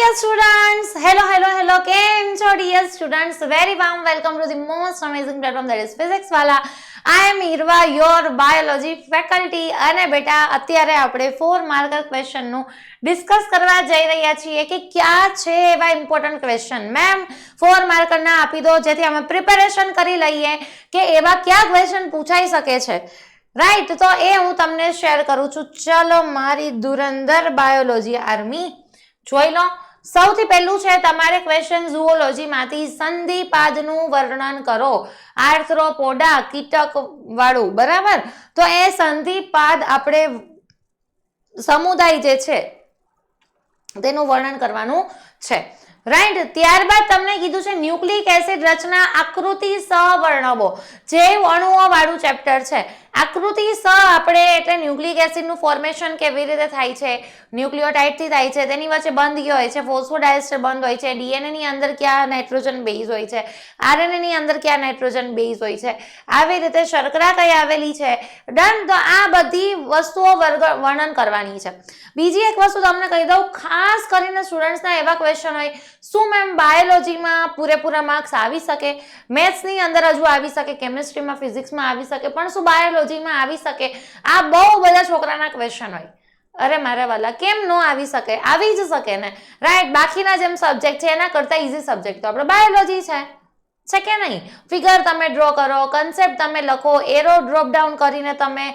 dear students, hello, કેમ છો dear students? Very warm welcome to the most amazing platform that is Physics Wala. I am Irva, your biology faculty, અને બેટા અત્યારે આપણે 4 marker question નું discuss કરવા જઈ રહ્યા છીએ કે ક્યાં છે એવા ઇમ્પોર્ટન્ટ ક્વેશ્ચન. મેમ 4 માર્કર ના આપી દો જેથી અમે પ્રિપેરેશન કરી લઈએ કે એવા કયા ક્વેશ્ચન પૂછાઈ શકે છે. રાઈટ, તો એ હું તમને શેર કરું છું. ચલો મારી ધુરંધર બાયોલોજી આર્મી જોઈ લો. સૌથી પહેલું છે તમારે ક્વેશ્ચન ઝૂઓલોજી માંથી સંધિપાદનું વર્ણન કરો. આર્થ્રોપોડા કીટક વાળું, બરાબર. તો એ સંધિપાદ આપણે સમુદાય જે છે તેનું વર્ણન કરવાનું છે. રાઈટ, ત્યારબાદ તમને કીધું છે ન્યુક્લિક એસિડ રચના આકૃતિ સ વર્ણવો. જૈવ અણુઓ વાળું ચેપ્ટર છે. આકૃતિ સ આપણે એટલે ન્યુક્લિક એસિડનું ફોર્મેશન કેવી રીતે થાય છે, ન્યુક્લિયોટાઇડથી થાય છે, તેની વચ્ચે બંધ હોય છે, ફોસ્ફોડાયસ્ટર બંધ હોય છે, ડીએનએ ની અંદર ક્યાં નાઇટ્રોજન બેઝ હોય છે, આરએનએ ની અંદર ક્યાં નાઇટ્રોજન બેઝ હોય છે, આવી રીતે શર્કરા કઈ આવેલી છે. ડન. તો આ બધી વસ્તુઓ વર્ણન કરવાની છે. બીજી એક વસ્તુ તમને કહી દઉં, ખાસ કરીને સ્ટુડન્ટ્સના એવા ક્વેશ્ચન હોય, શું મેમ બાયોલોજીમાં પૂરેપૂરા માર્ક્સ આવી શકે, મેથ્સની અંદર હજુ આવી શકે, કેમિસ્ટ્રીમાં ફિઝિક્સમાં આવી શકે, પણ શું બાયોલોજીમાં આવી શકે? આ બહુ બધા છોકરાના ક્વેશ્ચન હોય. અરે મારા વાલા, કેમ નો આવી શકે? આવી જ શકે ને. રાઈટ, બાકીના જેમ સબ્જેક્ટ છે એના કરતા ઈઝી સબ્જેક્ટ તો આપણે બાયોલોજી છે કે નહીં? ફિગર તમે ડ્રો કરો, કન્સેપ્ટ તમે લખો, એરો ડ્રોપ ડાઉન કરીને તમે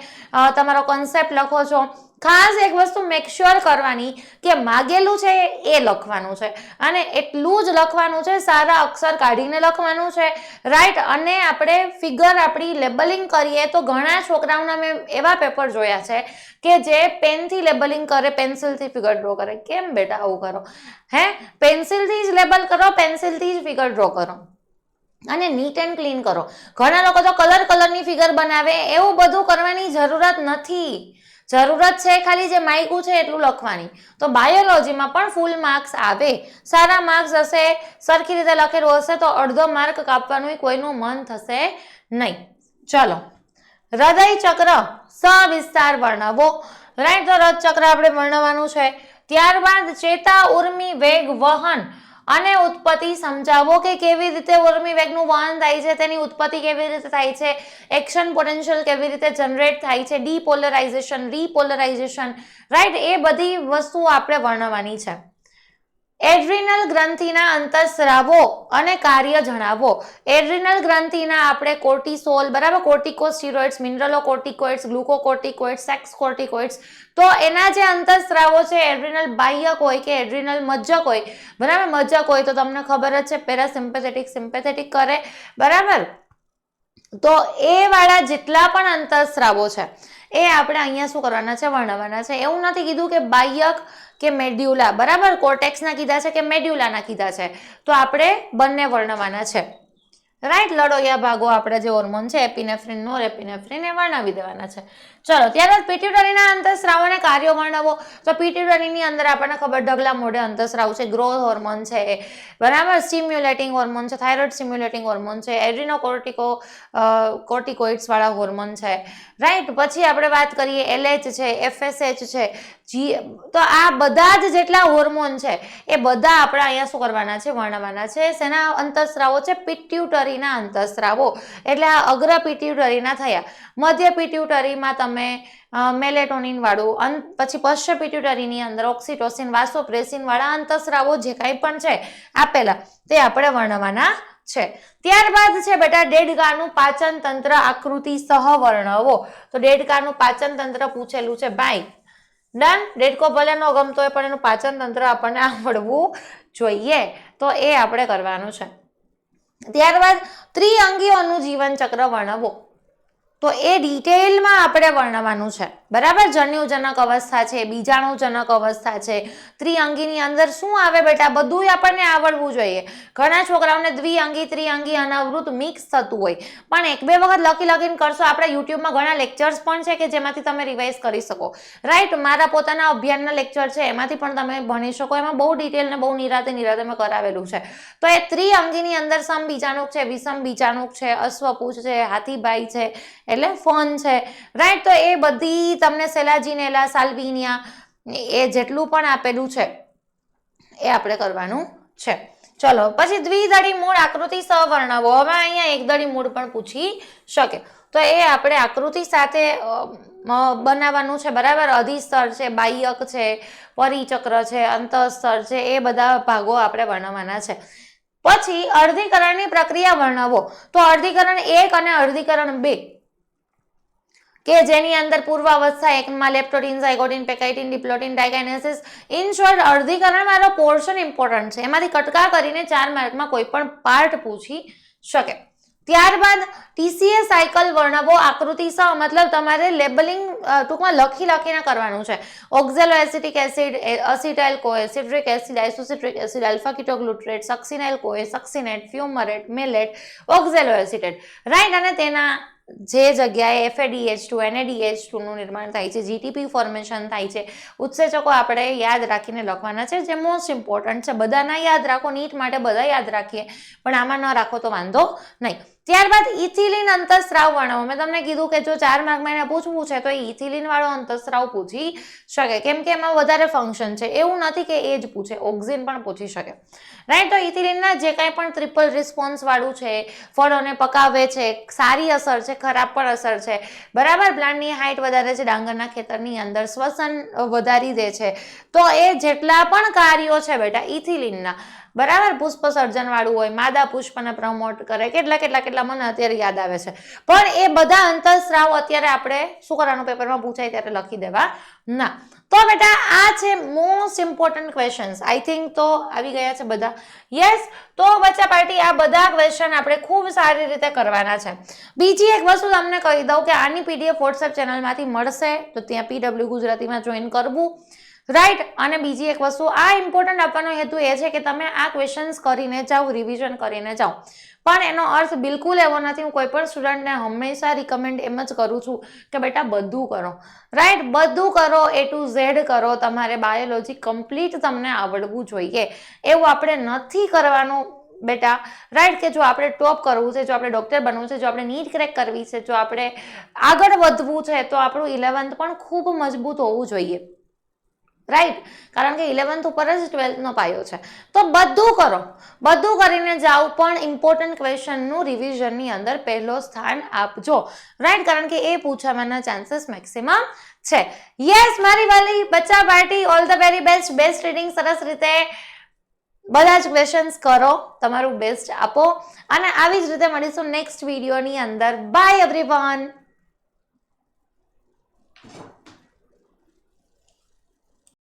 તમારો કન્સેપ્ટ લખો છો. ખાસ એક વસ્તુ મેક શ્યોર કરવાની કે માગેલું છે એ લખવાનું છે, અને એટલું જ લખવાનું છે, સારા અક્ષર કાઢીને લખવાનું છે. રાઈટ, અને આપણે ફિગર આપણી લેબલિંગ કરીએ તો ઘણા છોકરાઓના મેં એવા પેપર જોયા છે કે જે પેનથી લેબલિંગ કરે, પેન્સિલથી ફિગર ડ્રો કરે. કેમ બેટા આવું કરો? પેન્સિલથી જ લેબલ કરો, પેન્સિલથી જ ફિગર ડ્રો કરો અને નીટ એન્ડ ક્લીન કરો. ઘણા લોકો તો કલરની ફિગર બનાવે. એવું બધું કરવાની જરૂરત નથી. જરૂરત છે ખાલી જે માગ્યું છે એટલું લખવાની. તો બાયોલોજીમાં પણ ફૂલ માર્ક્સ આવે. સારા માર્ક્સ હશે, સરખી રીતે લખેલું હશે તો અડધો માર્ક કાપવાનું કોઈનું મન થશે નહીં. ચલો, હૃદય ચક્ર સવિસ્તાર વર્ણવો. રાઈટ, તો હૃદય ચક્ર આપણે વર્ણવાનું છે. ત્યારબાદ ચેતા ઉર્મિ વેગ વહન અને ઉત્પત્તિ સમજાવો કે કેવી રીતે ઉર્મિ વેગનું વહન થાય છે, તેની ઉત્પત્તિ કેવી રીતે થાય છે, એક્શન પોટેન્શિયલ કેવી રીતે જનરેટ થાય છે, ડીપોલરાઇઝેશન, રીપોલરાઇઝેશન. રાઈટ, એ બધી વસ્તુઓ આપણે વર્ણવવાની છે. એડ્રિનલ ગ્રંથિના અંતઃસ્રાવો અને કાર્ય જણાવો. એડ્રિનલ ગ્રંથિના આપણે કોર્ટિસોલ, બરાબર, કોર્ટિકોસ્ટીરોઇડ્સ, મિનરલોકોર્ટિકોઇડ્સ, ગ્લુકોકોર્ટિકોઇડ્સ, સેક્સ કોર્ટિકોઇડ્સ. તો એના જે અંતઃસ્રાવો છે, એડ્રિનલ બાહ્યક હોય કે એડ્રિનલ મજ્જક હોય, બરાબર. મજ્જક હોય તો તમને ખબર જ છે પેરાસિમ્પેથેટિક, સિમ્પેથેટિક કરે, બરાબર. તો એ વાળા જેટલા પણ અંતઃસ્રાવો છે એ આપણે અહીંયા શું કરવાના છે, વર્ણવવાના છે. એવું નથી કીધું કે બાહ્યક કે મેડ્યુલા, બરાબર, કોર્ટેક્સના કીધા છે કે મેડ્યુલાના કીધા છે, તો આપણે બંને વર્ણવવાના છે. રાઈટ, લડોયા ભાગો આપણે જે હોર્મોન છે એપિનેફ્રિન, નોરેપિનેફ્રિન, એ વર્ણવી દેવાના છે. ચલો, ત્યારબાદ પિટ્યુટરીના અંતઃસ્રાવ અને કાર્યો વર્ણવો. તો પિટ્યુટરીની અંદર આપણને ખબર ઢગલા મોઢે અંતઃસ્રાવ છે, ગ્રોથ હોર્મોન છે, બરાબર, સ્ટિમ્યુલેટિંગ હોર્મોન છે, થાઇરોઇડ સ્ટિમ્યુલેટિંગ હોર્મોન છે, કોર્ટિકોઇડ્સ વાળા હોર્મોન છે. રાઈટ, પછી આપણે વાત કરીએ એલએચ છે, એફએસએચ છે, તો આ બધા જ જેટલા હોર્મોન છે એ બધા આપણે અહીંયા શું કરવાના છે, વર્ણવવાના છે. શેના અંતઃસ્રાવો છે? પિટ્યુટરીના અંતઃસ્રાવો. એટલે આ અગ્ર પિટ્યુટરીના થયા. મધ્ય પિટ્યુટરીમાં તમે મેલેટોનિન વાળું, પછી પશ્ચ પિટ્યુટરીની અંદર ઓક્સિટોસિન, વાસોપ્રેસિન વાળા અંતઃસ્રાવો જે કાંઈ પણ છે આપેલા તે આપણે વર્ણવવાના છે. ત્યારબાદ છે બેટા દેડકાનું પાચન તંત્ર આકૃતિ સહ વર્ણવો. તો દેડકાનું પાચન તંત્ર પૂછેલું છે ભાઈ. ડન. દેડકો ભલે નો ગમતો હોય પણ એનું પાચન તંત્ર આપણને આવડવું જોઈએ, તો એ આપણે કરવાનું છે. ત્યારબાદ ત્રિઅંગીઓનું જીવન ચક્ર વર્ણવો. તો એ ડિટેલમાં આપણે વર્ણવવાનું છે, બરાબર. જન્યુજનક અવસ્થા છે, બીજાણુજનક અવસ્થા છે, ત્રિઅંગીની અંદર શું આવે બેટા, બધું આપણને આવડવું જોઈએ. ઘણા છોકરાઓને દ્વિઅંગી, ત્રિઅંગી, અનાવૃત મિક્સ થતું હોય, પણ એક બે વખત લખીને કરશો. આપણે યુટ્યુબમાં ઘણા લેક્ચર્સ પણ છે કે જેમાંથી તમે રિવાઇઝ કરી શકો. રાઈટ, મારા પોતાના અભિયાનના લેક્ચર છે એમાંથી પણ તમે ભણી શકો. એમાં બહુ ડિટેલ ને બહુ નિરાતે મેં કરાવેલું છે. તો એ ત્રિઅંગીની અંદર સમ બીજાણુક છે, વિષમ બીજાણુક છે, અશ્વપૂછ છે, હાથીભાઈ છે, એટલે ફોન છે. રાઈટ, તો એ બધી તમને સેલાજીનેલા, સાલ્વિનિયા, એ જેટલું પણ આપેલું છે એ આપણે કરવાનું છે. ચલો પછી દ્વિદળી મૂળ આકૃતિ સહવર્ણવો. હવે અહીંયા એકદળી મૂળ પણ પૂછી શકે, તો એ આપણે આકૃતિ સાથે બનાવવાનું છે, બરાબર. અધિસ્તર છે, બાહ્યક છે, પરિચક્ર છે, અંતઃસ્તર છે, એ બધા ભાગો આપણે વર્ણવવાના છે. પછી અર્ધીકરણની પ્રક્રિયા વર્ણવો. તો અર્ધીકરણ 1 અને અર્ધીકરણ 2 કે જેની અંદર પૂર્વાવસ્થા 1માં લેપ્ટોટીન, ઝાયગોટીન, પેકાઇટીન, ડિપ્લોટીન, ડાયકાઇનેસિસ, ઇન શોર્ટ અર્ધીકરણ વાળો પોર્શન ઇમ્પોર્ટન્ટ છે. એમાંથી કટકા કરીને 4 માર્કમાં કોઈ પણ પાર્ટ પૂછી શકે. ત્યારબાદ ટીસીએ સાયકલ વર્ણવો આકૃતિ સહ, મતલબ તમારે લેબલિંગ ટૂંકમાં લખીને કરવાનું છે. ઓક્ઝેલો acetic acid, અસિટાઇલ કોએ, સિટ્રિક acid, આઇસોસિટ્રિક acid, alpha કીટોગ્લુટરેટ, સક્સિનાઇલ કોએ, સક્સિનેટ, ફ્યુમરેટ, mallet, ઓક્ઝેલો acetate, right. અને તેના જે જગ્યાએ FADH2 NADH2 નું નિર્માણ થાય છે, GTP ફોર્મેશન થાય છે, ઉત્સેચકો આપણે યાદ રાખીને લખવાના છે, જે મોસ્ટ ઇમ્પોર્ટન્ટ છે. બધા ના યાદ રાખો, નીટ માટે બધા યાદ રાખીએ, પણ આમાં ન રાખો તો વાંધો નહીં. ત્યારબાદ ઇથિલિન અંતઃસ્રાવ વર્ણવો. મેં તમને કીધું કે જો 4 માર્કમાં એને પૂછવું છે તો ઇથિલિન વાળો અંતઃસ્રાવ પૂછી શકે, કેમ કે એમાં વધારે ફંક્શન છે. એવું નથી કે એ જ પૂછે, ઓક્ઝિન પણ પૂછી શકે, રાઈટ. તો ઇથિલિનના જે કાંઈ પણ ટ્રિપલ રિસ્પોન્સ વાળું છે, ફળોને પકાવે છે, સારી અસર છે, ખરાબ પણ અસર છે, બરાબર. પ્લાન્ટની હાઇટ વધારે છે, ડાંગરના ખેતરની અંદર શ્વસન વધારી દે છે, તો એ જેટલા પણ કાર્યો છે બેટા ઇથિલિનના, બરાબર, પુષ્પ સર્જન વાળું હોય, માદા પુષ્પને પ્રમોટ કરે, કેટલા મને અત્યારે યાદ આવે છે, પણ એ બધા અંતઃસ્રાવ અત્યારે આપણે શું કરવાનું, પેપરમાં પૂછાય ત્યારે લખી દેવા ના. તો બેટા આ છે most important questions. I think તો આવી ગયા છે બધા. યસ. તો બચ્ચા પાર્ટી આ બધા ક્વેશ્ચન આપણે ખૂબ સારી રીતે કરવાના છે. બીજી એક વસ્તુ તમને કહી દઉં કે આની PDF વોટ્સએપ ચેનલમાંથી મળશે, તો ત્યાં PW ગુજરાતીમાં જોઈન કરવું, રાઈટ. અને બીજી એક વસ્તુ આ ઇમ્પોર્ટન્ટ આપવાનો હેતુ એ છે કે તમે આ ક્વેશ્ચન્સ કરીને જાઓ, રિવિઝન કરીને જાઓ, પણ એનો અર્થ બિલકુલ એવો નથી. હું કોઈ પણ સ્ટુડન્ટને હંમેશા રિકમેન્ડ એમ જ કરું છું કે બેટા બધું કરો, રાઈટ. બધું કરો, A to Z કરો. તમારે બાયોલોજી કમ્પ્લીટ તમને આવડવું જોઈએ, એવું આપણે નથી કરવાનું બેટા, રાઈટ. કે જો આપણે ટોપ કરવું છે, જો આપણે ડોક્ટર બનવું છે, જો આપણે નીટ ક્રેક કરવી છે, જો આપણે આગળ વધવું છે, તો આપણું 11th પણ ખૂબ મજબૂત હોવું જોઈએ, રાઈટ. કારણ કે 11th ઉપર જ 12th નો પાયો છે. તો બધું કરો, બધું કરીને જાઓ, પણ ઇમ્પોર્ટન્ટ ક્વેશ્ચનનું રિવિઝનની અંદર પહેલો સ્થાન આપજો, રાઈટ. કારણ કે એ પૂછવાના ચાન્સીસ મેક્સિમમ છે. યસ મારી વાલી બચ્ચા party, all the very best. Best reading સરસ રીતે બધા જ ક્વેશ્ચન્સ કરો, તમારું બેસ્ટ આપો, અને આવી જ રીતે મળીશું નેક્સ્ટ વિડીયોની અંદર. By everyone.